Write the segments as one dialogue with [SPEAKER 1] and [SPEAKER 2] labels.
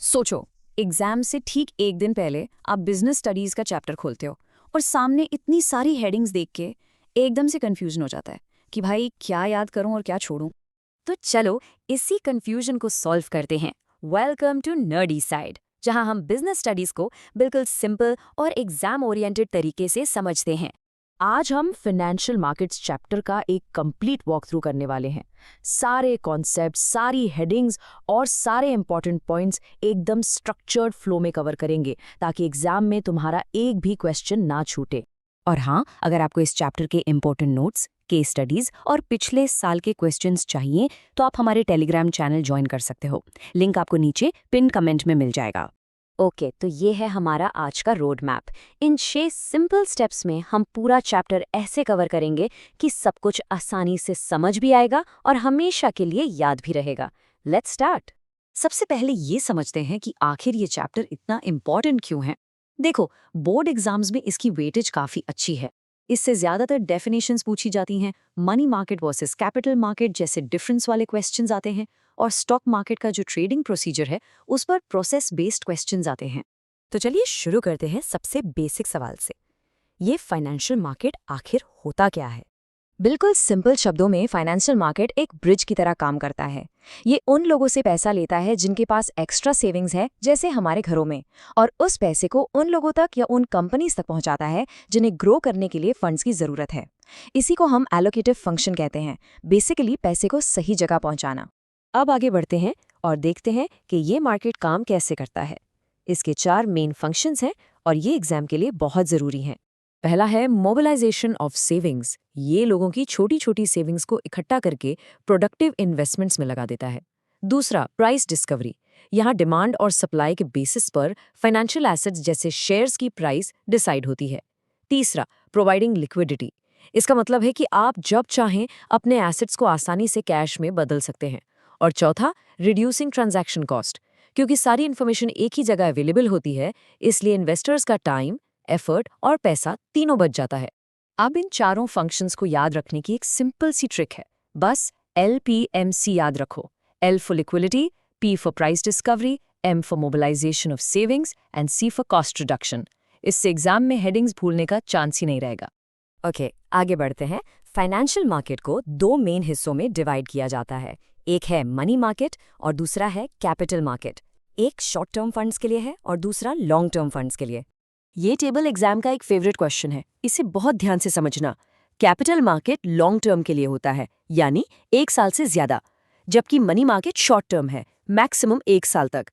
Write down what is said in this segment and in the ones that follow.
[SPEAKER 1] सोचो, एग्जाम से ठीक एक दिन पहले आप बिजनेस स्टडीज का चैप्टर खोलते हो और सामने इतनी सारी हेडिंग्स देख के एकदम से कंफ्यूजन हो जाता है कि भाई क्या याद करूं और क्या छोड़ूं।
[SPEAKER 2] तो चलो इसी कंफ्यूजन को सॉल्व करते हैं। वेलकम टू नर्डी साइड, जहां हम बिजनेस स्टडीज को बिल्कुल सिंपल और एग्जाम ओरिएंटेड तरीके से समझते हैं।
[SPEAKER 3] आज हम फाइनेंशियल मार्केट्स चैप्टर का एक कंप्लीट वॉक थ्रू करने वाले हैं। सारे कॉन्सेप्ट, सारी हेडिंग्स और सारे इंपॉर्टेंट पॉइंट्स एकदम स्ट्रक्चर्ड फ्लो में कवर करेंगे ताकि एग्जाम में तुम्हारा एक भी क्वेश्चन ना छूटे।
[SPEAKER 2] और हाँ, अगर आपको इस चैप्टर के इंपॉर्टेंट नोट्स, केस स्टडीज और पिछले साल के क्वेश्चंस चाहिए तो आप हमारे टेलीग्राम चैनल ज्वाइन कर सकते हो। लिंक आपको नीचे पिन कमेंट में मिल जाएगा। ओके, तो ये है हमारा आज का रोड मैप। इन 6 सिंपल स्टेप्स में हम पूरा चैप्टर ऐसे कवर करेंगे कि सब कुछ आसानी से समझ भी आएगा और हमेशा के लिए याद भी रहेगा। Let's start. सबसे पहले ये समझते हैं कि आखिर ये चैप्टर इतना इम्पोर्टेंट क्यों है। देखो, बोर्ड एग्जाम्स में इसकी वेटेज काफ़ी अच्छी है। इससे ज़्यादातर डेफिनेशंस पूछी जाती हैं, money market versus capital market जैसे डिफरेंस वाले क्वेश्चंस आते हैं, और स्टॉक मार्केट का जो ट्रेडिंग प्रोसीजर है उस पर प्रोसेस बेस्ड क्वेश्चंस आते हैं। तो चलिए शुरू करते हैं सबसे बेसिक सवाल से। ये फाइनेंशियल मार्केट आखिर होता क्या है? बिल्कुल सिंपल शब्दों में फाइनेंशियल मार्केट एक ब्रिज की तरह काम करता है। ये उन लोगों से पैसा लेता है जिनके पास एक्स्ट्रा सेविंग्स है, जैसे हमारे घरों में, और उस पैसे को उन लोगों तक या उन कंपनीज तक पहुंचाता है जिन्हें ग्रो करने के लिए फंड्स की जरूरत है। इसी को हम एलोकेटिव फंक्शन कहते हैं, बेसिकली पैसे को सही जगह पहुंचाना। अब आगे बढ़ते हैं और देखते हैं कि ये मार्केट काम कैसे करता है। इसके 4 मेन फंक्शंस हैं और ये एग्जाम के लिए बहुत ज़रूरी हैं। पहला है मोबिलाइजेशन ऑफ सेविंग्स। ये लोगों की छोटी छोटी सेविंग्स को इकट्ठा करके प्रोडक्टिव इन्वेस्टमेंट्स में लगा देता है। दूसरा, प्राइस डिस्कवरी। यहाँ डिमांड और सप्लाई के बेसिस पर फाइनेंशियल एसेट्स जैसे शेयर्स की प्राइस डिसाइड होती है। तीसरा, प्रोवाइडिंग लिक्विडिटी। इसका मतलब है कि आप जब चाहें अपने एसेट्स को आसानी से कैश में बदल सकते हैं। और चौथा, रिड्यूसिंग ट्रांजैक्शन कॉस्ट। क्योंकि सारी इन्फॉर्मेशन एक ही जगह अवेलेबल होती है, इसलिए इन्वेस्टर्स का टाइम, एफर्ट और पैसा तीनों बच जाता है। अब इन चारों फंक्शंस को याद रखने की एक सिंपल सी ट्रिक है। बस LPMC याद रखो। L for liquidity, P for price discovery, M for mobilisation of savings and C for cost reduction. इससे एग्जाम में हेडिंग्स भूलने का चांस ही नहीं रहेगा। ओके, आगे बढ़ते हैं। फाइनेंशियल मार्केट को 2 मेन हिस्सों में डिवाइड किया जाता है। एक है मनी मार्केट और दूसरा है कैपिटल मार्केट। एक शॉर्ट टर्म फंड्स के लिए है और दूसरा लॉन्ग टर्म फंड्स के लिए। ये टेबल एग्जाम का एक फेवरेट क्वेश्चन है, इसे बहुत ध्यान से समझना। कैपिटल मार्केट लॉन्ग टर्म के लिए होता है, यानी 1 साल से ज्यादा, जबकि मनी मार्केट शॉर्ट टर्म है, मैक्सिमम 1 साल तक।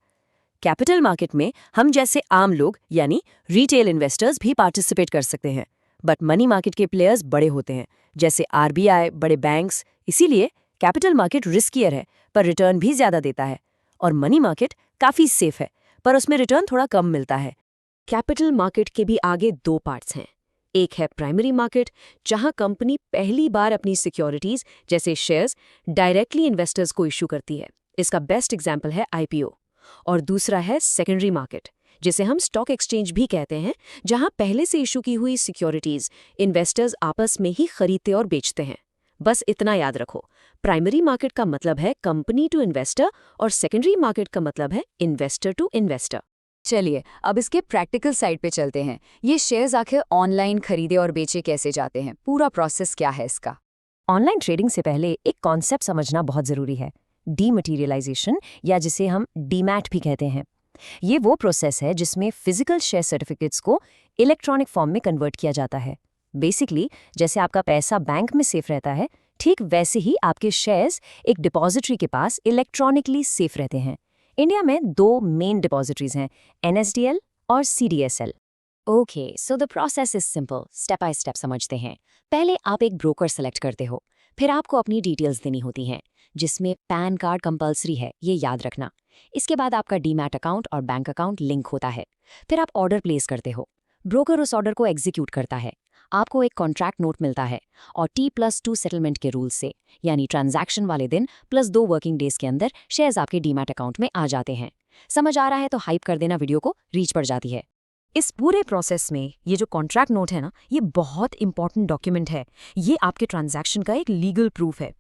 [SPEAKER 2] कैपिटल मार्केट में हम जैसे आम लोग यानी रिटेल इन्वेस्टर्स भी पार्टिसिपेट कर सकते हैं, बट मनी मार्केट के प्लेयर्स बड़े होते हैं, जैसे RBI, बड़े बैंक्स। इसीलिए कैपिटल मार्केट रिस्कियर है पर रिटर्न भी ज्यादा देता है, और मनी मार्केट काफी सेफ है पर उसमें रिटर्न थोड़ा कम मिलता है। कैपिटल मार्केट के भी आगे 2 पार्ट्स हैं। एक है प्राइमरी मार्केट, जहां कंपनी पहली बार अपनी सिक्योरिटीज जैसे शेयर्स डायरेक्टली इन्वेस्टर्स को इशू करती है। इसका बेस्ट एग्जाम्पल है IPO। और दूसरा है सेकेंडरी मार्केट, जिसे हम स्टॉक एक्सचेंज भी कहते हैं, जहां पहले से इशू की हुई सिक्योरिटीज इन्वेस्टर्स आपस में ही खरीदते और बेचते हैं। बस इतना याद रखो, प्राइमरी मार्केट का मतलब है कंपनी टू इन्वेस्टर और सेकेंडरी मार्केट का मतलब है इन्वेस्टर टू इन्वेस्टर।
[SPEAKER 1] चलिए अब इसके प्रैक्टिकल साइड पे चलते हैं। ये शेयर्स आखिर ऑनलाइन खरीदे और बेचे कैसे जाते हैं, पूरा प्रोसेस क्या है इसका।
[SPEAKER 2] ऑनलाइन ट्रेडिंग से पहले एक कॉन्सेप्ट समझना बहुत जरूरी है, डीमटीरियलाइजेशन, या जिसे हम डीमैट भी कहते हैं। ये वो प्रोसेस है जिसमें फिजिकल शेयर सर्टिफिकेट्स को इलेक्ट्रॉनिक फॉर्म में कन्वर्ट किया जाता है। बेसिकली जैसे आपका पैसा बैंक में सेफ रहता है, ठीक वैसे ही आपके शेयर्स एक डिपॉजिटरी के पास इलेक्ट्रॉनिकली सेफ रहते हैं। इंडिया में 2 मेन डिपॉजिटरीज हैं, NSDL और CDSL। Okay, so the process is simple. Step by step समझते हैं। पहले आप एक ब्रोकर सेलेक्ट करते हो, फिर आपको अपनी डिटेल्स देनी होती हैं, जिसमें पैन कार्ड कंपलसरी है, ये याद रखना। इसके बाद आपका डीमैट अकाउंट और बैंक अकाउंट लिंक होता है। फिर आप ऑर्डर प्लेस करते हो, ब्रोकर उस ऑर्डर को एग्जीक्यूट करता है, आपको एक कॉन्ट्रैक्ट नोट मिलता है, और T+2 सेटलमेंट के रूल से, यानी ट्रांजैक्शन वाले दिन प्लस 2 वर्किंग डेज के अंदर शेयर्स आपके डीमैट अकाउंट में आ जाते हैं। समझ आ रहा है तो हाइप कर देना, वीडियो को रीच पड़ जाती है।
[SPEAKER 3] इस पूरे प्रोसेस में ये जो कॉन्ट्रैक्ट नोट है ना, ये बहुत इंपॉर्टेंट डॉक्यूमेंट है। ये आपके ट्रांजैक्शन का एक लीगल प्रूफ है।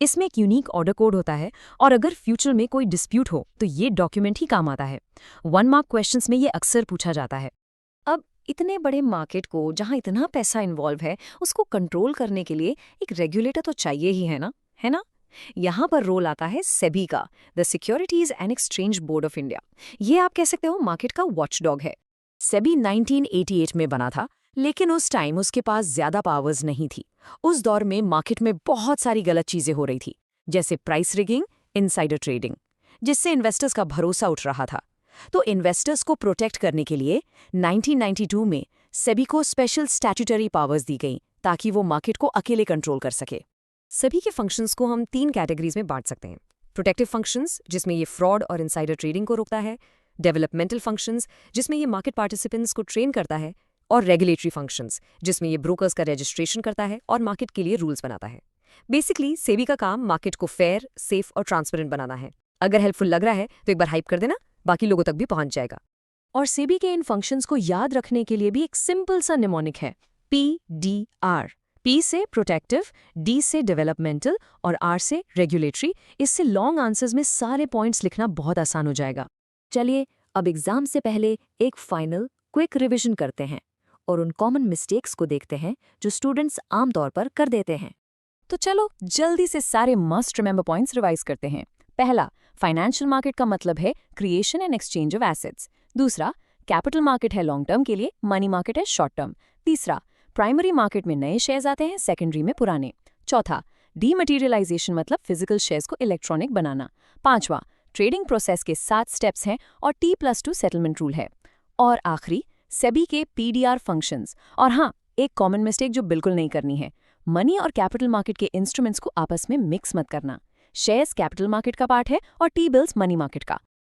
[SPEAKER 3] इसमें एक यूनिक ऑर्डर कोड होता है और अगर फ्यूचर में कोई डिस्प्यूट हो तो ये डॉक्यूमेंट ही काम आता है। 1 मार्क क्वेश्चंस में ये अक्सर पूछा जाता है।
[SPEAKER 1] अब इतने बड़े मार्केट को जहां इतना पैसा इन्वॉल्व है, उसको कंट्रोल करने के लिए एक रेगुलेटर तो चाहिए ही, है ना? यहाँ पर रोल आता है सेबी का, the securities and exchange board of India. ये आप कह सकते हो मार्केट का वॉचडॉग है।
[SPEAKER 3] सेबी 1988 में बना था, लेकिन उस टाइम उसके पास ज्यादा पावर्स नहीं थी। उस दौर में मार्केट में बहुत सारी गलत चीजें हो रही थी, जैसे प्राइस रिगिंग, इनसाइडर ट्रेडिंग, जिससे इन्वेस्टर्स का भरोसा उठ रहा था। तो इन्वेस्टर्स को प्रोटेक्ट करने के लिए 1992 में सेबी को स्पेशल स्टैट्यूटरी पावर्स दी गई ताकि वो मार्केट को अकेले कंट्रोल कर सके।
[SPEAKER 1] सभी के फंक्शंस को हम 3 कैटेगरीज में बांट सकते हैं। प्रोटेक्टिव फंक्शंस, जिसमें ये फ्रॉड और इनसाइडर ट्रेडिंग को रोकता है। डेवलपमेंटल फंक्शंस, जिसमें ये मार्केट पार्टिसिपेंट्स को ट्रेन करता है। और रेगुलेटरी फंक्शंस, जिसमें ये ब्रोकर्स का रजिस्ट्रेशन करता है और मार्केट के लिए रूल्स बनाता है। बेसिकली सेबी का काम मार्केट को फेयर, सेफ और ट्रांसपेरेंट बनाना है। अगर हेल्पफुल लग रहा है तो एक बार हाइप कर देना, बाकी लोगों तक भी पहुंच जाएगा।
[SPEAKER 3] और सेबी के इन फंक्शंस को याद रखने के लिए भी एक सिंपल सा निमोनिक है, PDR। P से प्रोटेक्टिव, D से डेवलपमेंटल और R से रेगुलेटरी। इससे लॉन्ग आंसर्स में सारे पॉइंट्स लिखना बहुत आसान हो जाएगा।
[SPEAKER 2] चलिए अब एग्जाम से पहले एक फाइनल क्विक रिवीजन करते हैं और उन कॉमन मिस्टेक्स को देखते हैं जो स्टूडेंट्स आमतौर पर कर देते हैं।
[SPEAKER 3] तो चलो जल्दी से सारे मस्ट रिमेंबर पॉइंट्स रिवाइज करते हैं। पहला, फाइनेंशियल मार्केट का मतलब है creation and exchange of assets. दूसरा, कैपिटल मार्केट है लॉन्ग टर्म के लिए, मनी मार्केट है शॉर्ट टर्म। तीसरा, प्राइमरी मार्केट में नए शेयर्स आते हैं, सेकेंडरी में पुराने। चौथा, डीमटेरियलाइजेशन मतलब फिजिकल शेयर्स को इलेक्ट्रॉनिक बनाना। पांचवा, ट्रेडिंग प्रोसेस के 7 स्टेप्स हैं और T+2 सेटलमेंट रूल है। और आखिरी, सेबी के PDR फंक्शंस। और हाँ, एक कॉमन मिस्टेक जो बिल्कुल नहीं करनी है, मनी और कैपिटल मार्केट के इंस्ट्रूमेंट्स को आपस में मिक्स मत करना। शेयर्स कैपिटल मार्केट का पार्ट है और T-बिल्स मनी मार्केट का।